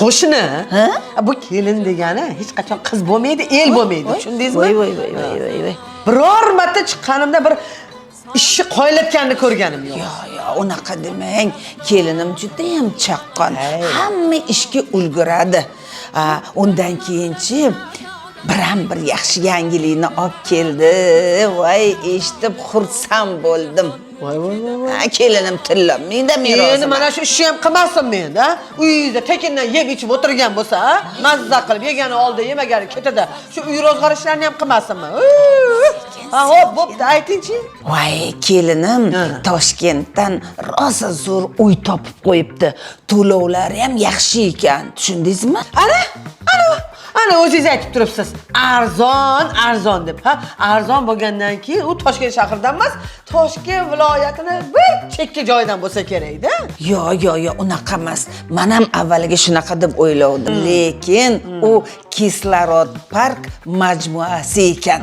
Qo'shni. Bu kelin degani hech qachon qiz bo'lmaydi, el bo'lmaydi. Tushundingizmi? Voy. Biror marta chiqqanimda bir ishni qoyillatganini ko'rganim yo'q. Yo, unaqa demang. Kelinim juda ham chaqqon. Hamma ishga ulguradi. Undan keyinchi bir yaxshi yangilikni olib keldi. Voy, eshitib xursand bo'ldim. Voy. Kelinim tillab, menda meros. Endi mana shu ishni ham qilmasin menda. Uyingizda tekindan yeb ichib o'tirgan bo'lsa, mazza qilib yegani oldi, yemagani ketadi. Shu uy rozg'or ishlarini ham qilmasinmi? Hop, bo'pti, aytingchi. Voy, kelinim Toshkentdan rosa zo'r uy topib qo'yibdi. To'lovlari ham yaxshi ekan, tushundingizmi? Ana o'zingiz aytib turibsiz. Arzon deb. Arzon bo'lgandan keyin u Toshkent shahridan emas, Toshkent viloyatini bir chekka joydan bo'lsa kerak-da. Yo, unaqa emas. Men ham avvaliga shunaqa deb o'ylovdim, lekin u Kislorod park majmuasi ekan.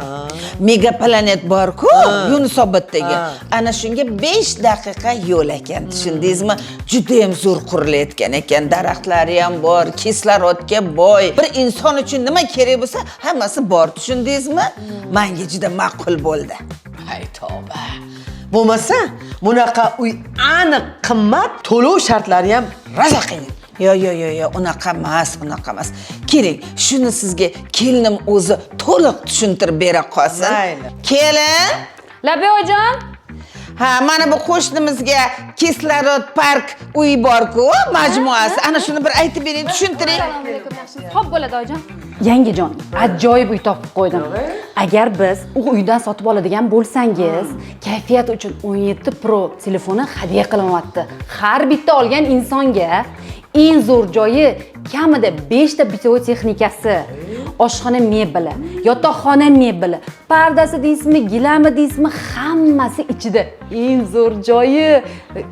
Megaplanet bor-ku, Yunusoboddagi. Ana shunga 5 daqiqa yo'l ekan, tushundingizmi? Juda ham zo'r qurilayotgan ekan. Daraxtlari ham bor, kislorodga boy. Bir inson uchun nima kerak bo'lsa, hammasi bor, tushundingizmi? Menga juda ma'qul bo'ldi. Hay tavba. Bo'lmasa, bunaqa uy aniq qimmat, to'lov shartlari ham raza qiyin. Yo, unaqa emas. Keling, shuni sizga kelinim o'zi to'liq tushuntirib bera qolsin. Mayli. Kelin. Labiyojon. Mana bu qo'shnimizga Kislorod park uy bor-ku, majmuasi. Ana shuni bir aytib bering, tushuntiring. Xo'p bo'ladi oyijon. Yangijon, ajoyib uy topib qo'ydim. Agar biz u uydan sotib oladigan bo'lsangiz, kayfiyat uchun 17 Pro telefoni hadya qilinyapti. Har bitta olgan insonga eng zo'r joyi kamida 5 ta bitovoy texnikasi, oshxona mebeli, yotoqxona mebeli, pardasi deysizmi, gilami deysizmi, hammasi ichida. Eng zo'r joyi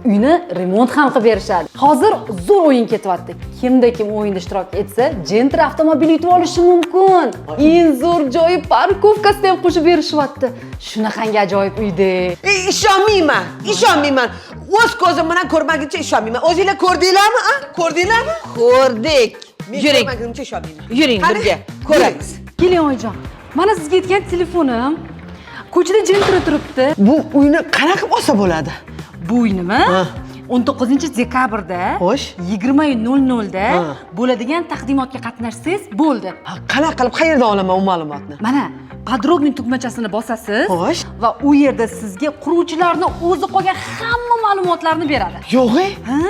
uyni remont ham qilib berishadi. Hozir zo'r o'yin ketyapti. Kimda kim o'yinda ishtirok etsa, Gentra avtomobil yutib olishi mumkin. Eng zo'r joyi parkovkasini ham qo'shib berishyapti. Shunaqangi ajoyib uyda. Ishonmayman. O'z ko'zim bilan ko'rmaguncha ishonmayman. O'zingizlar ko'rdinglarmi? Ko'rdik. Yuring. Ko'rmaguncha ishonmayman. Yuring birga ko'ramiz. Keling oyijon. Mana sizga aytgan telefonim. Ko'chada Gentra turibdi. Bu uyni qanaqa olsa bo'ladi? Bu uynimi? 19-dekabrda Xo'sh. 20:00da bo'ladigan taqdimotga qatnashsangiz bo'ldi. Qanaqa qilib qayerdan olaman u ma'lumotni? Mana podrobniy tugmachasini bosasiz Xo'sh. va u yerda sizga quruvchilarning o'zi qolgan hamma ma'lumotlarni beradi. Yo'q-e? Ha.